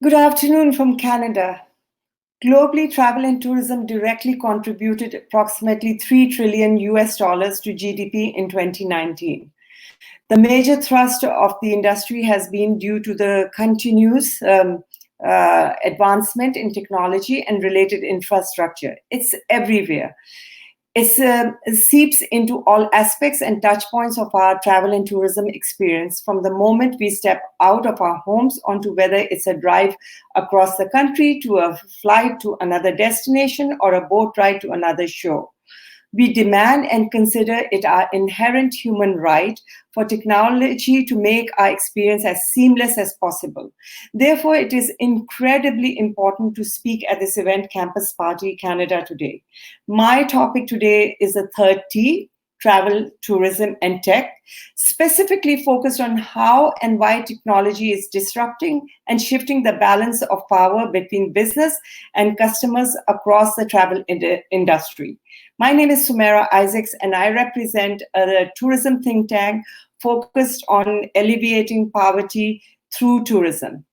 Good afternoon from Canada. Globally, travel and tourism directly contributed approximately 3 trillion US dollars to GDP in 2019. The major thrust of the industry has been due to the continuous advancement in technology and related infrastructure. It's everywhere. It seeps into all aspects and touch points of our travel and tourism experience from the moment we step out of our homes onto whether it's a drive across the country to a flight to another destination or a boat ride to another shore. We demand and consider it our inherent human right for technology to make our experience as seamless as possible. Therefore, it is incredibly important to speak at this event, Campus Party Canada today. My topic today is the third T, travel, tourism, and tech, specifically focused on how and why technology is disrupting and shifting the balance of power between business and customers across the travel industry. My name is Sumaira Isaacs, and I represent a tourism think tank focused on alleviating poverty through tourism.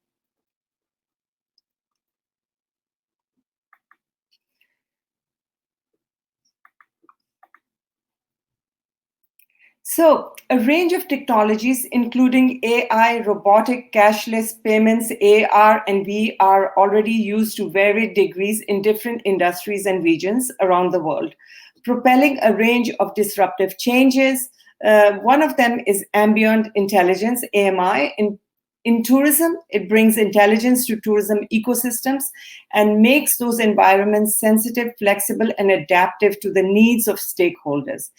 So, a range of technologies, including AI, robotic, cashless payments, AR, and VR, are already used to varied degrees in different industries and regions around the world, propelling a range of disruptive changes. One of them is ambient intelligence, AMI. In tourism, it brings intelligence to tourism ecosystems and makes those environments sensitive, flexible, and adaptive to the needs of stakeholders.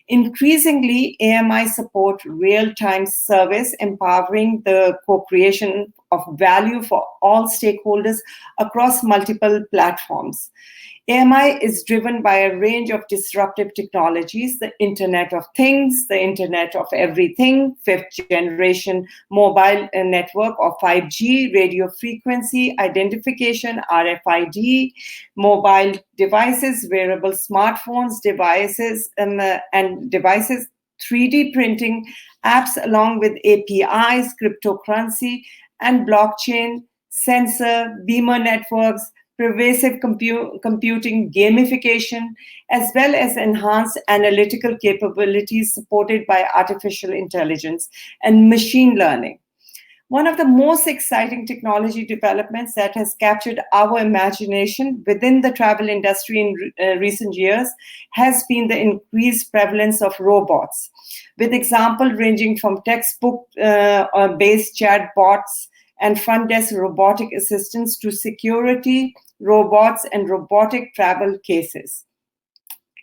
Increasingly, AMI support real-time service, empowering the co-creation of value for all stakeholders across multiple platforms. AMI is driven by a range of disruptive technologies, the Internet of Things, the Internet of Everything, fifth generation mobile network or 5G, radio frequency, identification, RFID, mobile devices, wearable smartphones, devices, and devices, 3D printing, apps along with APIs, cryptocurrency, and blockchain, sensor, beamer networks, pervasive computing, gamification, as well as enhanced analytical capabilities supported by artificial intelligence and machine learning. One of the most exciting technology developments that has captured our imagination within the travel industry in recent years has been the increased prevalence of robots, with examples ranging from textbook-based chatbots and front desk robotic assistants to security robots and robotic travel cases.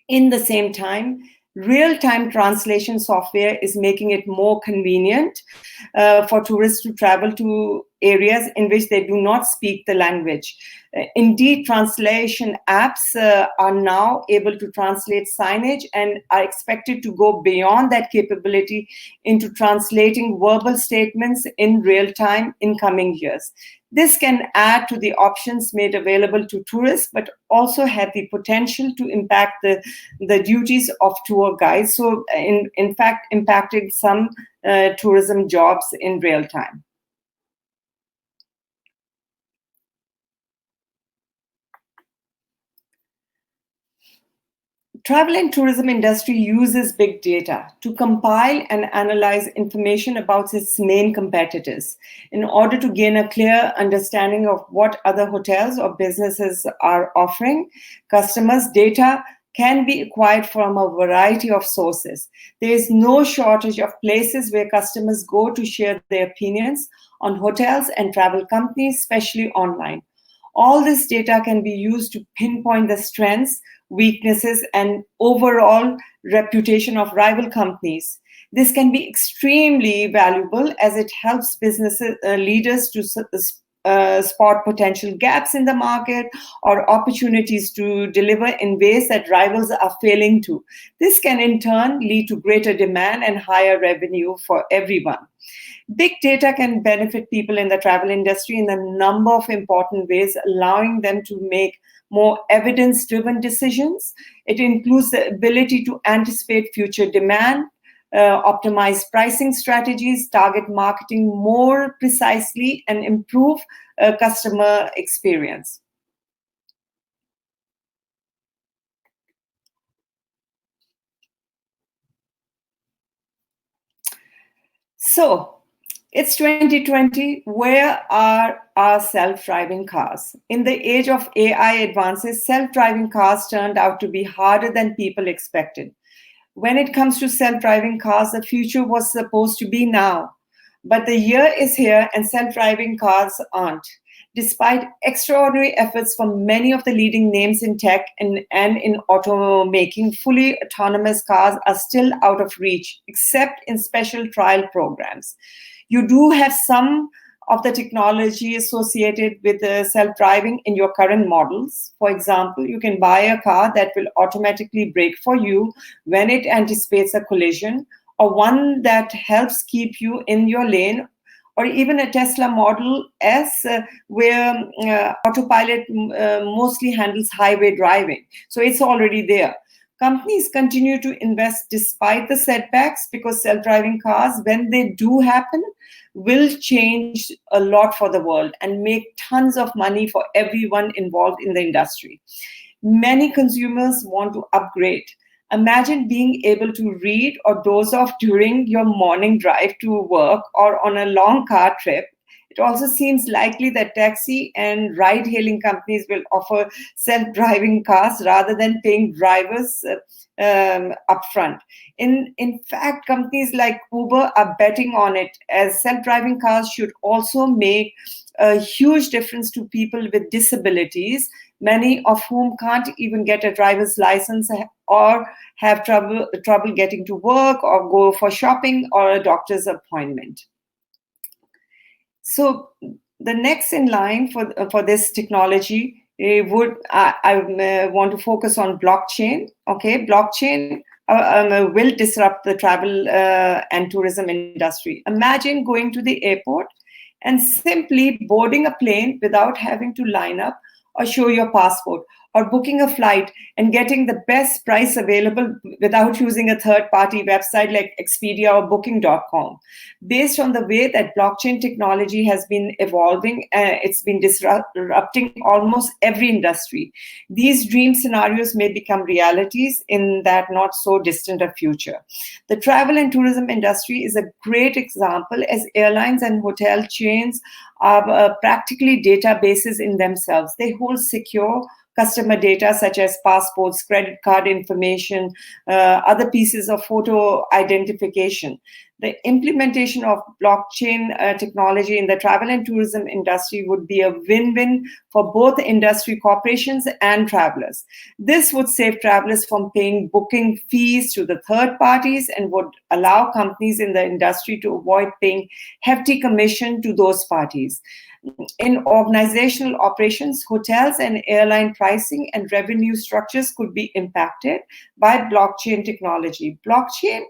In the same time, real-time translation software is making it more convenient for tourists to travel to areas in which they do not speak the language. Indeed, translation apps are now able to translate signage and are expected to go beyond that capability into translating verbal statements in real time in coming years. This can add to the options made available to tourists, but also have the potential to impact the duties of tour guides. So, in fact, impacting some tourism jobs in real time. Travel and tourism industry uses big data to compile and analyze information about its main competitors in order to gain a clear understanding of what other hotels or businesses are offering. Customers' data can be acquired from a variety of sources. There is no shortage of places where customers go to share their opinions on hotels and travel companies, especially online. All this data can be used to pinpoint the strengths, weaknesses, and overall reputation of rival companies. This can be extremely valuable as it helps business leaders to spot potential gaps in the market or opportunities to deliver in ways that rivals are failing to. This can in turn lead to greater demand and higher revenue for everyone. Big data can benefit people in the travel industry in a number of important ways, allowing them to make more evidence-driven decisions. It includes the ability to anticipate future demand, optimize pricing strategies, target marketing more precisely, and improve customer experience. So, it's 2020. Where are our self-driving cars? In the age of AI advances, self-driving cars turned out to be harder than people expected. When it comes to self-driving cars, the future was supposed to be now. But the year is here and self-driving cars aren't. Despite extraordinary efforts from many of the leading names in tech and in automaking, fully autonomous cars are still out of reach, except in special trial programs. You do have some of the technology associated with self-driving in your current models. For example, you can buy a car that will automatically brake for you when it anticipates a collision, or one that helps keep you in your lane, or even a Tesla Model S where autopilot mostly handles highway driving. So it's already there. Companies continue to invest despite the setbacks because self-driving cars, when they do happen, will change a lot for the world and make tons of money for everyone involved in the industry. Many consumers want to upgrade. Imagine being able to read or doze off during your morning drive to work or on a long car trip. It also seems likely that taxi and ride-hailing companies will offer self-driving cars rather than paying drivers upfront. In fact, companies like Uber are betting on it, as self-driving cars should also make a huge difference to people with disabilities, many of whom can't even get a driver's license or have trouble getting to work or go for shopping or a doctor's appointment. So the next in line for this technology I want to focus on blockchain. Okay, blockchain will disrupt the travel and tourism industry. Imagine going to the airport and simply boarding a plane without having to line up or show your passport, or booking a flight and getting the best price available without using a third-party website like Expedia or Booking.com. Based on the way that blockchain technology has been evolving, it's been disrupting almost every industry. These dream scenarios may become realities in that not so distant a future. The travel and tourism industry is a great example, as airlines and hotel chains are practically databases in themselves. They hold secure customer data such as passports, credit card information, other pieces of photo identification. The implementation of blockchain technology in the travel and tourism industry would be a win-win for both industry corporations and travelers. This would save travelers from paying booking fees to the third parties and would allow companies in the industry to avoid paying hefty commission to those parties. In organizational operations, hotels and airline pricing and revenue structures could be impacted by blockchain technology. Blockchain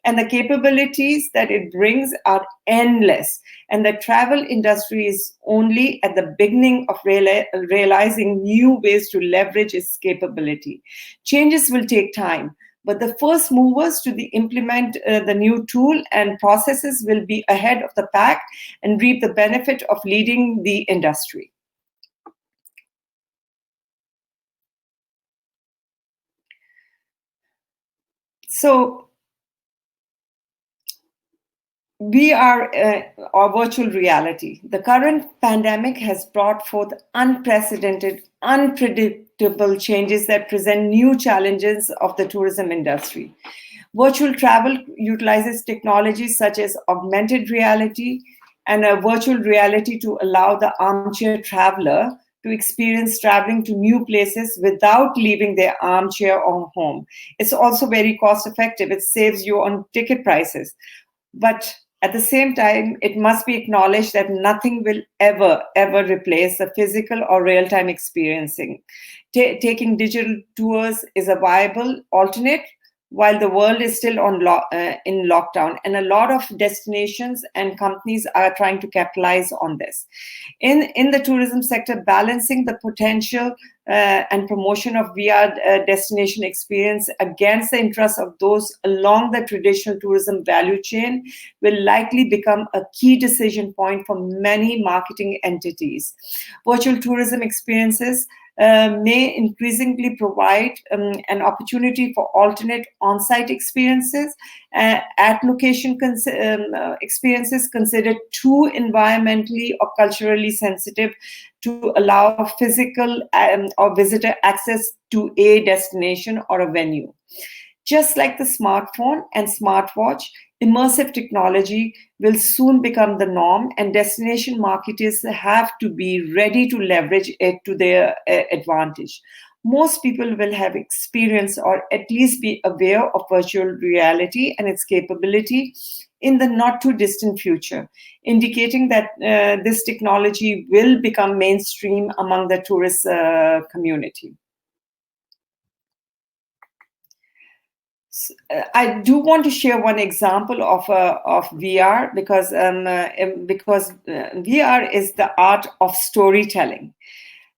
and the capabilities that it brings are endless, and the travel industry is only at the beginning of realizing new ways to leverage its capability. Changes will take time, but the first movers to implement the new tool and processes will be ahead of the pack and reap the benefit of leading the industry. So we are our virtual reality. The current pandemic has brought forth unprecedented, unpredictable changes that present new challenges of the tourism industry. Virtual travel utilizes technologies such as augmented reality and a virtual reality to allow the armchair traveler to experience traveling to new places without leaving their armchair or home. It's also very cost effective. It saves you on ticket prices. But at the same time, it must be acknowledged that nothing will ever replace the physical or real-time experiencing. Taking digital tours is a viable alternate, while the world is still in lockdown, and a lot of destinations and companies are trying to capitalize on this. In the tourism sector, balancing the potential and promotion of VR destination experience against the interests of those along the traditional tourism value chain will likely become a key decision point for many marketing entities. Virtual tourism experiences may increasingly provide an opportunity for alternate on-site experiences at location experiences considered too environmentally or culturally sensitive to allow physical or visitor access to a destination or a venue. Just like the smartphone and smartwatch, immersive technology will soon become the norm, and destination marketers have to be ready to leverage it to their advantage. Most people will have experience or at least be aware of virtual reality and its capability in the not too distant future, indicating that this technology will become mainstream among the tourist community. I do want to share one example of VR because VR is the art of storytelling.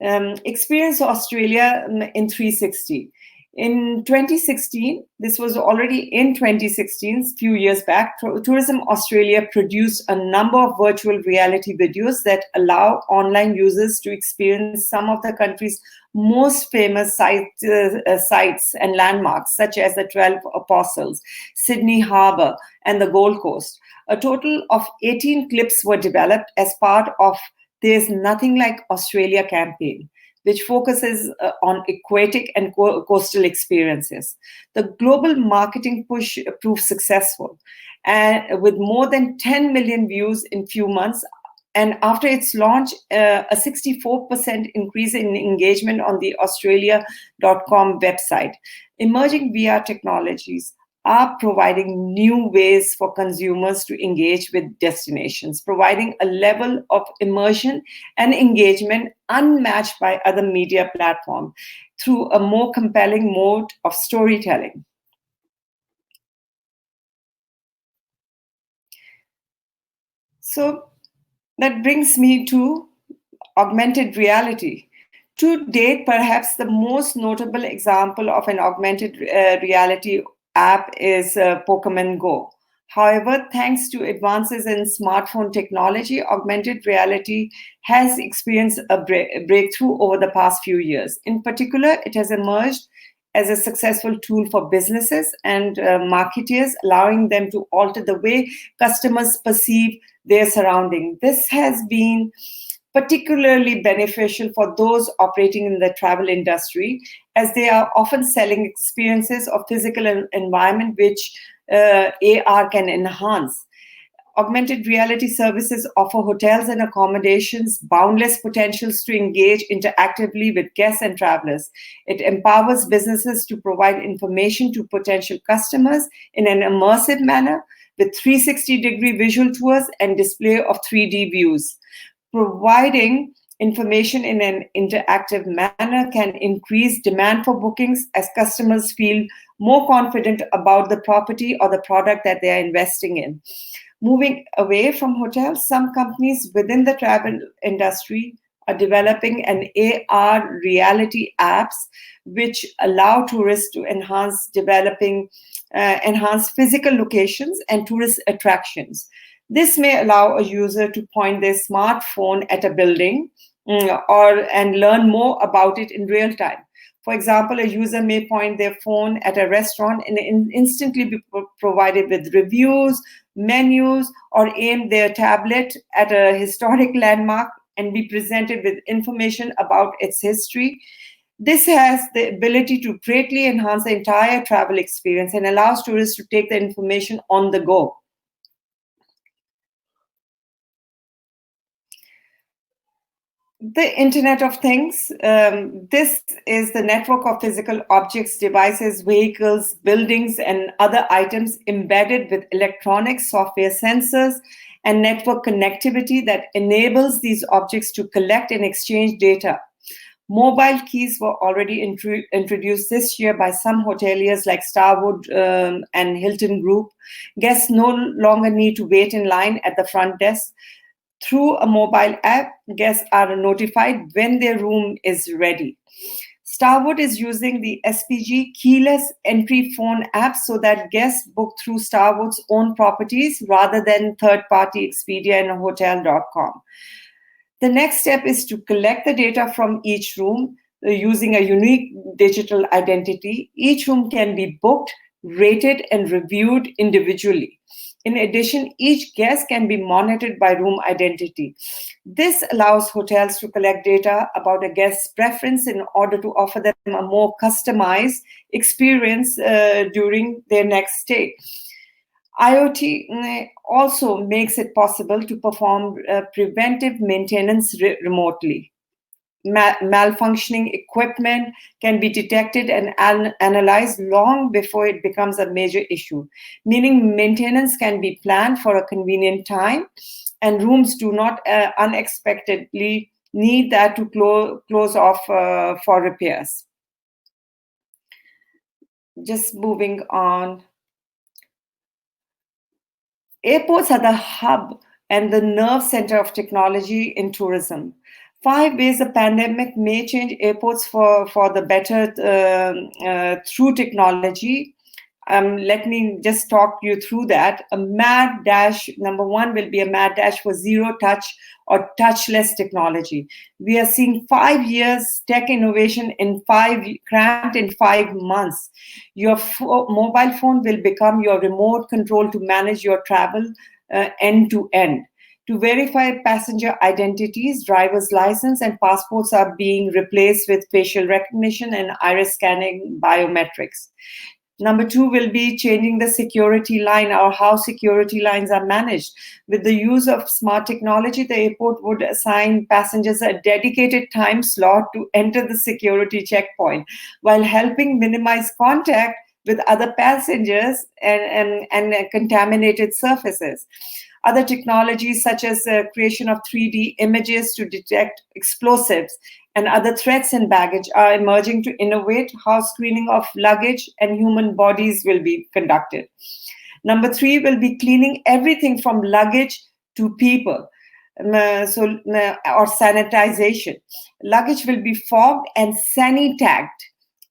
Experience Australia in 360. In 2016, this was already in 2016, few years back, Tourism Australia produced a number of virtual reality videos that allow online users to experience some of the country's most famous sites and landmarks, such as the 12 Apostles, Sydney Harbour, and the Gold Coast. A total of 18 clips were developed as part of There's Nothing Like Australia campaign, which focuses on aquatic and coastal experiences. The global marketing push proved successful, and with more than 10 million views in few months. And after its launch, a 64% increase in engagement on the australia.com website. Emerging VR technologies are providing new ways for consumers to engage with destinations, providing a level of immersion and engagement unmatched by other media platforms through a more compelling mode of storytelling. So that brings me to augmented reality. To date, perhaps the most notable example of an augmented reality app is Pokemon Go. However, thanks to advances in smartphone technology, augmented reality has experienced a breakthrough over the past few years. In particular, it has emerged as a successful tool for businesses and marketers, allowing them to alter the way customers perceive their surrounding. This has been particularly beneficial for those operating in the travel industry, as they are often selling experiences of physical environment which AR can enhance. Augmented reality services offer hotels and accommodations boundless potentials to engage interactively with guests and travelers. It empowers businesses to provide information to potential customers in an immersive manner with 360-degree visual tours and display of 3D views. Providing information in an interactive manner can increase demand for bookings as customers feel more confident about the property or the product that they are investing in. Moving away from hotels, some companies within the travel industry are developing an AR reality apps which allow tourists to enhance physical locations and tourist attractions. This may allow a user to point their smartphone at a building and learn more about it in real time. For example, a user may point their phone at a restaurant and instantly be provided with reviews, menus, or aim their tablet at a historic landmark and be presented with information about its history. This has the ability to greatly enhance the entire travel experience and allows tourists to take the information on the go. The Internet of Things. This is the network of physical objects, devices, vehicles, buildings, and other items embedded with electronic software, sensors, and network connectivity that enables these objects to collect and exchange data. Mobile keys were already introduced this year by some hoteliers like Starwood and Hilton Group. Guests no longer need to wait in line at the front desk. Through a mobile app, guests are notified when their room is ready. Starwood is using the SPG keyless entry phone app so that guests book through Starwood's own properties rather than third-party Expedia and Hotel.com. The next step is to collect the data from each room using a unique digital identity. Each room can be booked, rated, and reviewed individually. In addition, each guest can be monitored by room identity. This allows hotels to collect data about a guest's preference in order to offer them a more customized experience during their next stay. IoT also makes it possible to perform preventive maintenance remotely. Malfunctioning equipment can be detected and analyzed long before it becomes a major issue, meaning maintenance can be planned for a convenient time, and rooms do not unexpectedly need that to close off for repairs. Just moving on. Airports are the hub and the nerve center of technology in tourism. 5 ways the pandemic may change airports for the better through technology. Let me just talk you through that. A mad dash, number one will be a mad dash for zero touch or touchless technology. We are seeing 5 years tech innovation cramped in 5 months. Your mobile phone will become your remote control to manage your travel end to end. To verify passenger identities, driver's license and passports are being replaced with facial recognition and iris scanning biometrics. Number 2 will be changing the security line or how security lines are managed. With the use of smart technology, the airport would assign passengers a dedicated time slot to enter the security checkpoint while helping minimize contact with other passengers and contaminated surfaces. Other technologies such as creation of 3D images to detect explosives and other threats in baggage are emerging to innovate how screening of luggage and human bodies will be conducted. Number 3 will be cleaning everything from luggage to people, or sanitization. Luggage will be fogged and sanitagged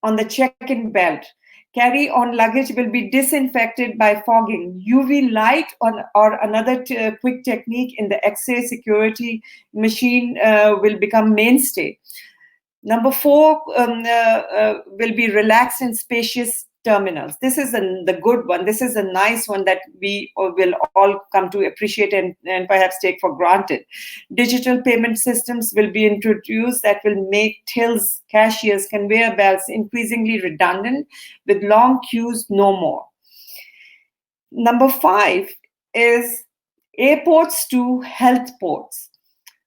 on the check-in belt. Carry-on luggage will be disinfected by fogging. UV light or another quick technique in the X-ray security machine will become mainstay. Number 4 will be relaxed and spacious terminals. This is the good one. This is a nice one that we will all come to appreciate and perhaps take for granted. Digital payment systems will be introduced that will make tills, cashiers, conveyor belts increasingly redundant with long queues no more. Number 5 is airports to health ports.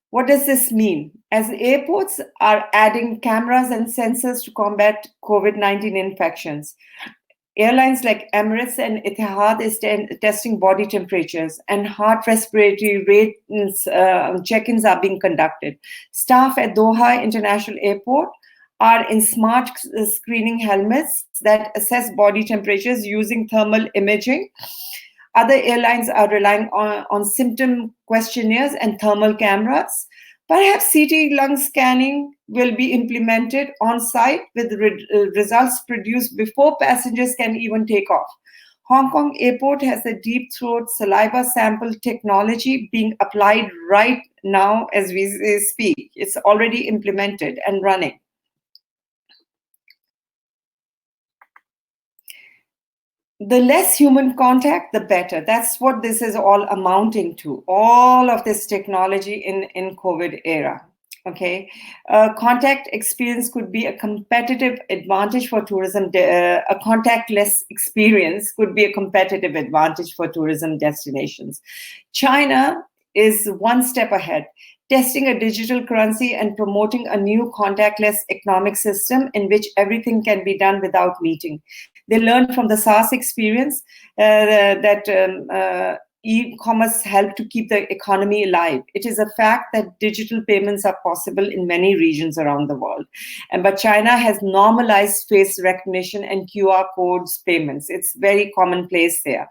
What does this mean? As airports are adding cameras and sensors to combat COVID-19 infections, airlines like Emirates and Etihad is testing body temperatures and heart respiratory rates check-ins are being conducted. Staff at Doha International Airport are in smart screening helmets that assess body temperatures using thermal imaging. Other airlines are relying on symptom questionnaires and thermal cameras. Perhaps CT lung scanning will be implemented on site with results produced before passengers can even take off. Hong Kong Airport has a deep throat saliva sample technology being applied right now as we speak. It's already implemented and running. The less human contact, the better. That's what this is all amounting to. All of this technology in COVID era. Okay, contact experience could be a competitive advantage for tourism. A contactless experience could be a competitive advantage for tourism destinations. China is one step ahead, testing a digital currency and promoting a new contactless economic system in which everything can be done without meeting. They learned from the SARS experience that e-commerce help to keep the economy alive. It is a fact that digital payments are possible in many regions around the world. But China has normalized face recognition and QR codes payments. It's very commonplace there.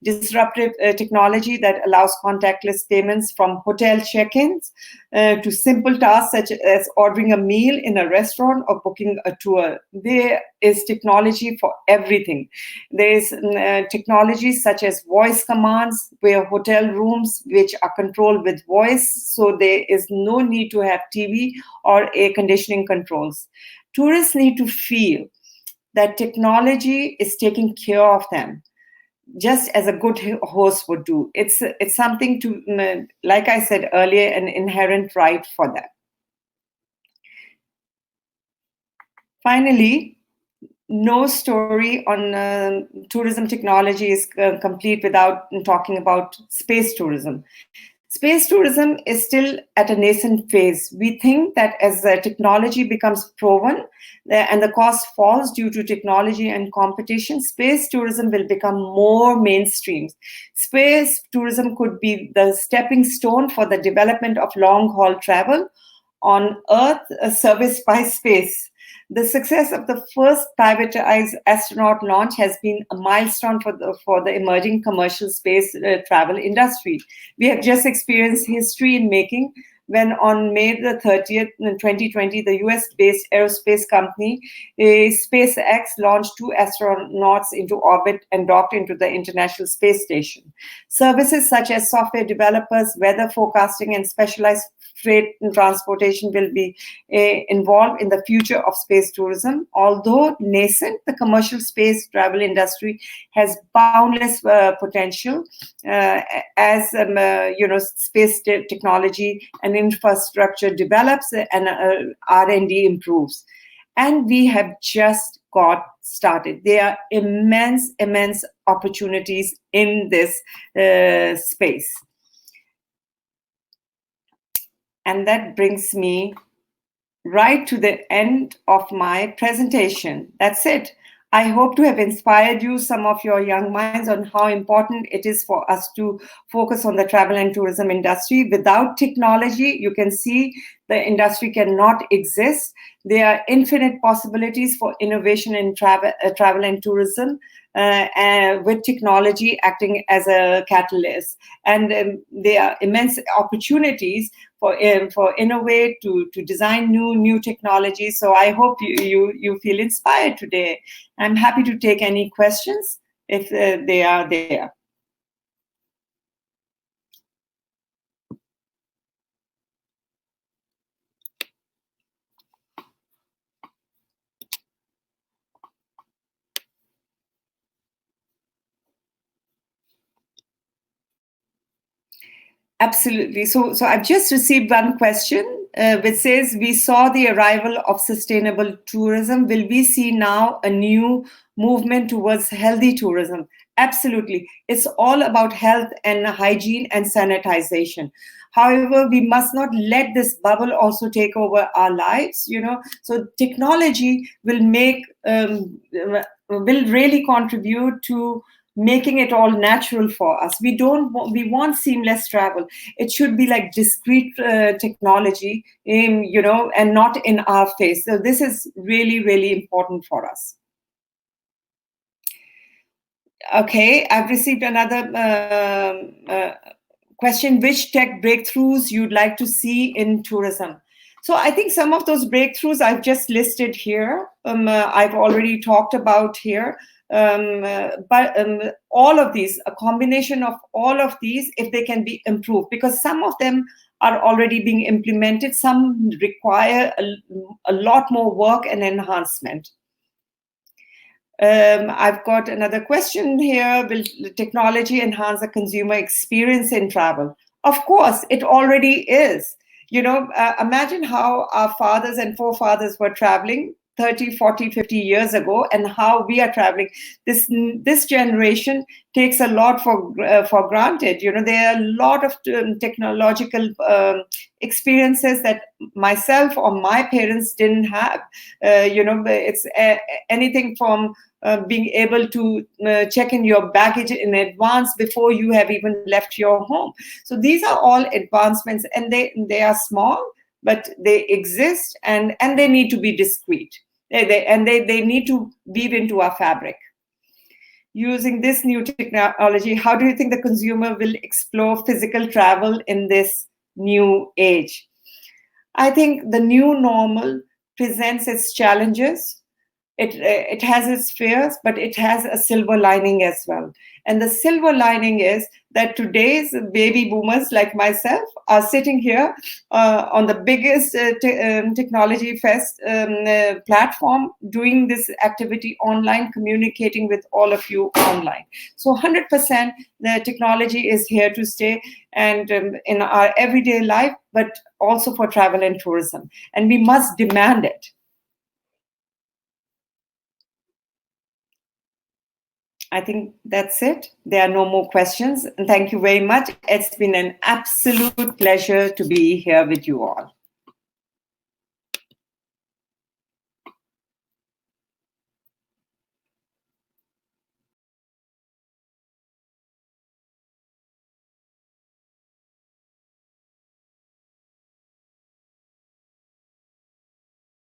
Disruptive technology that allows contactless payments from hotel check-ins to simple tasks such as ordering a meal in a restaurant or booking a tour. There is technology for everything. There is technology such as voice commands, where hotel rooms which are controlled with voice, so there is no need to have TV or air conditioning controls. Tourists need to feel that technology is taking care of them, just as a good host would do. It's something to, like I said earlier, an inherent right for them. Finally, no story on tourism technology is complete without talking about space tourism. Space tourism is still at a nascent phase. We think that as the technology becomes proven and the cost falls due to technology and competition, space tourism will become more mainstream. Space tourism could be the stepping stone for the development of long-haul travel on Earth, serviced by space. The success of the first privatized astronaut launch has been a milestone for the emerging commercial space travel industry. We have just experienced history in making when on May the 30th, 2020, the US-based aerospace company SpaceX launched 2 astronauts into orbit and docked into the International Space Station. Services such as software developers, weather forecasting, and specialized freight and transportation will be involved in the future of space tourism. Although nascent, the commercial space travel industry has boundless potential as space technology and infrastructure develops and R&D improves. And we have just got started. There are immense opportunities in this space. And that brings me right to the end of my presentation. That's it. I hope to have inspired you, some of your young minds, on how important it is for us to focus on the travel and tourism industry. Without technology, you can see the industry cannot exist. There are infinite possibilities for innovation in travel and tourism, with technology acting as a catalyst. And there are immense opportunities for innovate to design new technology. So I hope you feel inspired today. I'm happy to take any questions if they are there. Absolutely. So I've just received one question which says, we saw the arrival of sustainable tourism. Will we see now a new movement towards healthy tourism? Absolutely. It's all about health and hygiene and sanitization. However, we must not let this bubble also take over our lives, So technology will will really contribute to making it all natural for us. We want seamless travel. It should be like discrete technology, and not in our face. So this is really, really important for us. Okay, I've received another question. Which tech breakthroughs you'd like to see in tourism? So I think some of those breakthroughs I've just listed here, I've already talked about here. But all of these, a combination of all of these, if they can be improved, because some of them are already being implemented, some require a lot more work and enhancement. I've got another question here. Will technology enhance the consumer experience in travel? Of course, it already is. Imagine how our fathers and forefathers were traveling 30, 40, 50 years ago and how we are traveling. This generation takes a lot for granted. There are a lot of technological experiences that myself or my parents didn't have. It's anything from being able to check in your baggage in advance before you have even left your home. So these are all advancements, and they are small, but they exist, and they need to be discreet. They need to weave into our fabric. Using this new technology, how do you think the consumer will explore physical travel in this new age? I think the new normal presents its challenges. It has its fears, but it has a silver lining as well. And the silver lining is that today's baby boomers like myself are sitting here on the biggest technology fest platform, doing this activity online, communicating with all of you online. So 100% the technology is here to stay, and in our everyday life, but also for travel and tourism. And we must demand it. I think that's it. There are no more questions. And thank you very much. It's been an absolute pleasure to be here with you all.